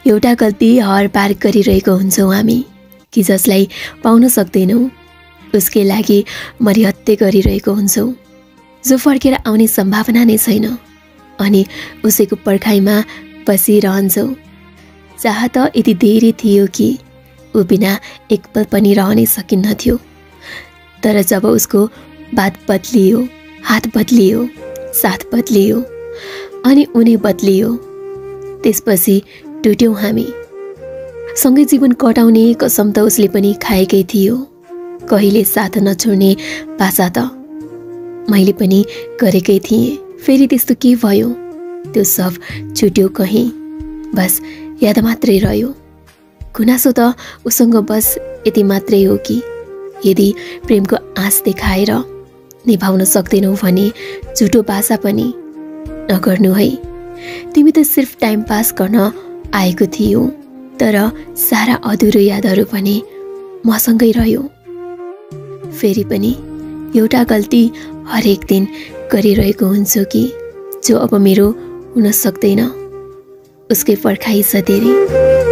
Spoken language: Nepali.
एउटा गल्ती हर पार गरिरहेको हुन्छौँ हामी कि जसलाई पाउन सक्दैनौँ उसकै लागि मरिहत्ते गरिरहेको हुन्छौँ, जो फर्केर आउने सम्भावना नै छैन अनि उसैको पर्खाइमा बसिरहन्छौँ। चाह त यति धेरै थियो कि ऊ बिना एक पल पनि रहनै सकिन्नथ्यो, तर जब उसको बात बदलियो, हात बदलियो, साथ बदलियो अनि उनी बदलियो, त्यसपछि टुट्यौँ हामी। सँगै जीवन कटाउने कसम त उसले पनि खाएकै थियो, कहिले साथ नछोड्ने पासा त मैले पनि गरेकै थिएँ। फेरि त्यस्तो के भयो? त्यो सब छुट्यो कहीँ, बस याद मात्रै रह्यो। गुनासो त उसँग बस यति मात्रै हो कि यदि प्रेमको आँस देखाएर निभाउन सक्दैनौ भने झुटो भाषा पनि नगर्नु है। तिमी त सिर्फ टाइम पास गर्न आएको थियौ, तर सारा अधुरो यादहरू पनि मसँगै रह्यो। फेरि पनि एउटा गल्ती हरेक दिन गरिरहेको हुन्छु कि जो अब मेरो हुन सक्दैन, उसकै पर्खाइ छ धेरै।